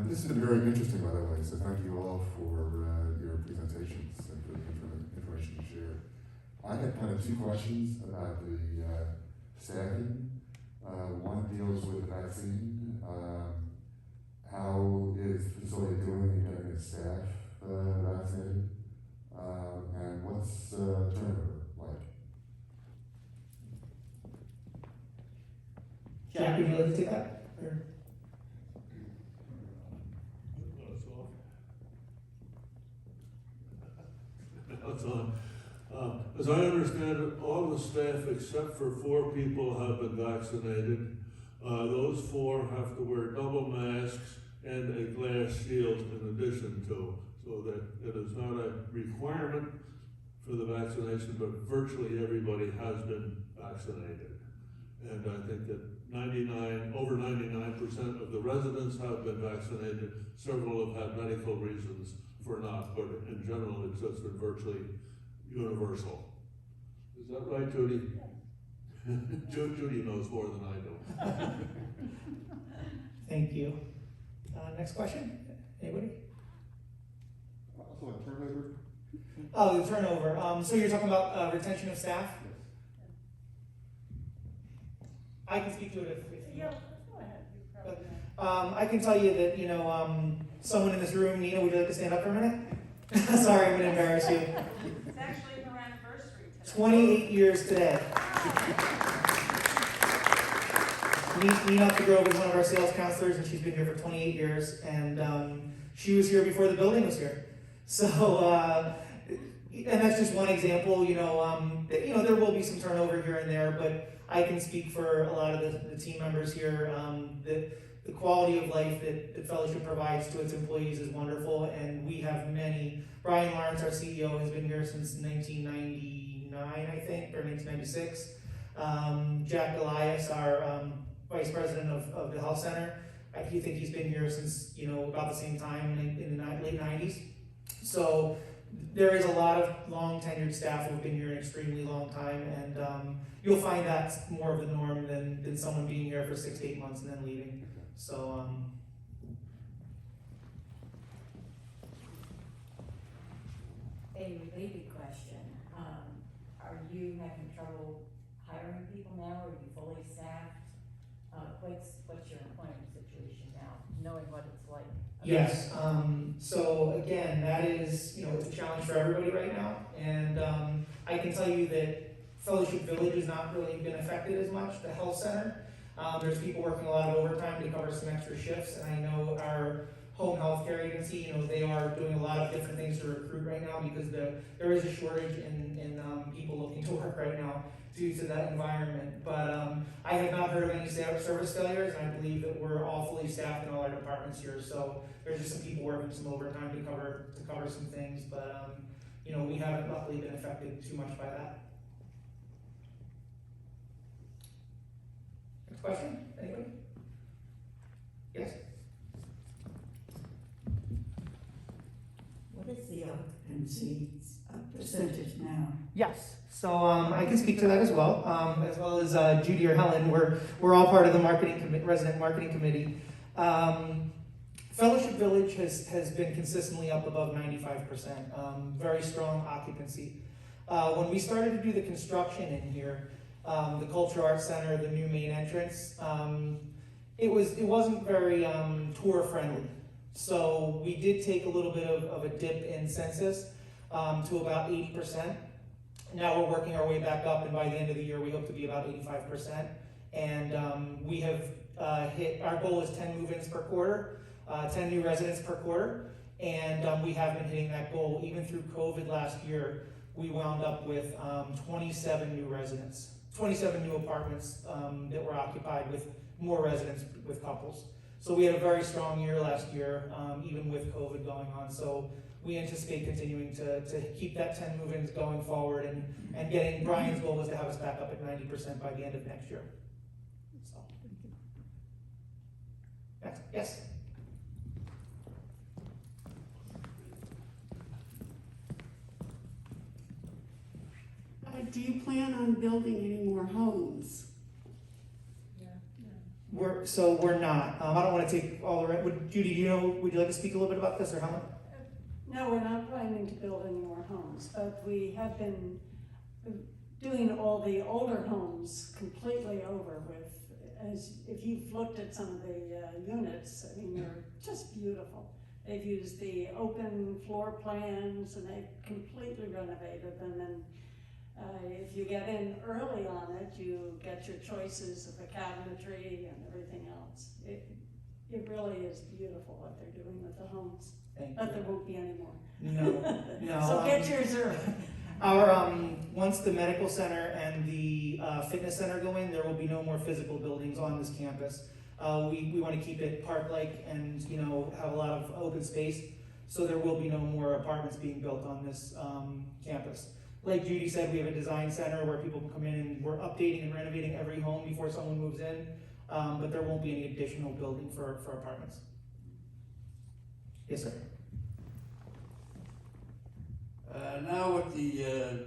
This has been very interesting, by the way, so thank you all for your presentations and for the information you shared. I had kind of two questions about the staffing. One deals with the vaccine. How is the facility doing in getting its staff vaccinated? And what's turnover like? Jack, would you like to take that? Or? That's on. As I understand it, all the staff except for 4 people have been vaccinated. Those 4 have to wear double masks and a glass shield in addition to, so that it is not a requirement for the vaccination, but virtually everybody has been vaccinated. And I think that over 99% of the residents have been vaccinated. Several have had medical reasons for not, but in general, it's just been virtually universal. Is that right, Judy? Judy knows more than I do. Thank you. Next question? Anybody? Also on turnover? Oh, the turnover. So you're talking about retention of staff? I can speak to it if Yeah, go ahead. You probably know. I can tell you that, someone in this room, Nina, would you like to stand up for a minute? Sorry, I'm gonna embarrass you. It's actually her anniversary today. 28 years today. Nina Grove is one of our sales counselors, and she's been here for 28 years, and she was here before the building was here. So, and that's just one example, there will be some turnover here and there, but I can speak for a lot of the team members here. The quality of life that Fellowship provides to its employees is wonderful, and we have many. Brian Lawrence, our CEO, has been here since 1999, I think, or 1996. Jack Elias, our vice president of the health center, I think he's been here since, about the same time in the late 90s. So there is a lot of long tenured staff who have been here an extremely long time, and you'll find that's more of the norm than someone being here for 6 to 8 months and then leaving. So, A related question, are you having trouble hiring people now, or are you fully staffed? What's your employment situation now, knowing what it's like? yes, so again, that is, it's a challenge for everybody right now, and I can tell you that Fellowship Village has not really been affected as much, the health center. There's people working a lot of overtime to cover some extra shifts, and I know our home health care agency, they are doing a lot of different things to recruit right now because there is a shortage in people looking to work right now due to that environment. But I have not heard of any service failures, and I believe that we're all fully staffed in all our departments here. So there's just some people working some overtime to cover some things, but we haven't luckily been affected too much by that. Next question? Anybody? Yes? What is the occupancy percentage now? Yes. So I can speak to that as well as Judy or Helen. We're all part of the resident marketing committee. Fellowship Village has been consistently up above 95%. Very strong occupancy. When we started to do the construction in here, the Culture Arts Center, the new main entrance, it wasn't very tour friendly. So we did take a little bit of a dip in census to about 80%. Now we're working our way back up, and by the end of the year we hope to be about 85%. And we have hit, our goal is 10 move-ins per quarter, 10 new residents per quarter, and we have been hitting that goal. Even through COVID last year, we wound up with 27 new residents, 27 new apartments that were occupied with more residents with couples. So we had a very strong year last year, even with COVID going on. So we anticipate continuing to keep that 10 move-ins going forward, and getting, Brian's goal was to have us back up at 90% by the end of next year. So. Next, yes? Do you plan on building any more homes? We're not. I don't want to take all the Judy, would you like to speak a little bit about this, or Helen? No, we're not planning to build any more homes, but we have been doing all the older homes completely over with. If you've looked at some of the units, I mean, they're just beautiful. They've used the open floor plans, and they've completely renovated them. And if you get in early on it, you get your choices of the cabinetry and everything else. It really is beautiful what they're doing with the homes. But there won't be any more. No. So get yours early. Our once the medical center and the fitness center go in, there will be no more physical buildings on this campus. We want to keep it park-like and have a lot of open space. So there will be no more apartments being built on this campus. Like Judy said, we have a design center where people can come in, and we're updating and renovating every home before someone moves in. But there won't be any additional building for apartments. Yes, sir. Now with the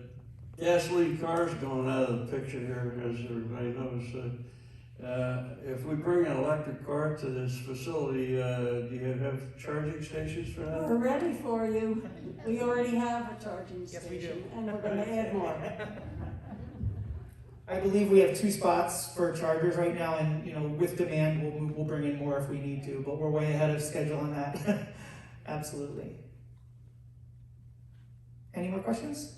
gasoline cars going out of the picture here, as everybody knows, if we bring an electric car to this facility, do you have charging stations for that? We're ready for you. We already have a charging Yes, station. we do. And we're gonna add more. I believe we have 2 spots for chargers right now, and with demand, we'll bring in more if we need to. But we're way ahead of schedule on that. Absolutely. Any more questions?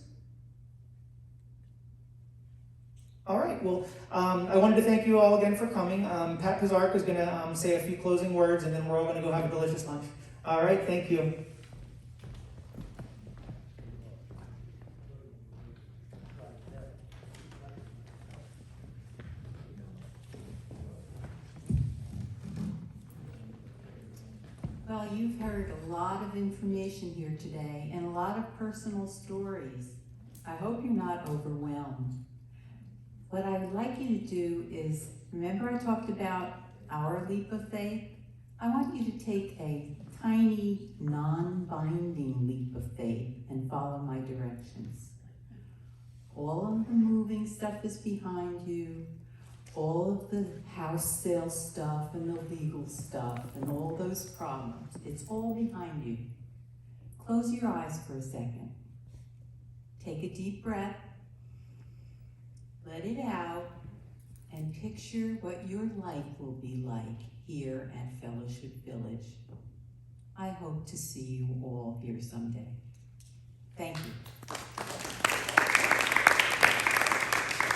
All right. Well, I wanted to thank you all again for coming. Pat Pizark is going to say a few closing words, and then we're all going to go have a delicious lunch. All right. Thank you. Well, you've heard a lot of information here today and a lot of personal stories. I hope you're not overwhelmed. What I would like you to do is, remember I talked about our leap of faith? I want you to take a tiny, non-binding leap of faith and follow my directions. All of the moving stuff is behind you. All of the house sale stuff and the legal stuff and all those problems, it's all behind you. Close your eyes for a second. Take a deep breath. Let it out and picture what your life will be like here at Fellowship Village. I hope to see you all here someday. Thank you.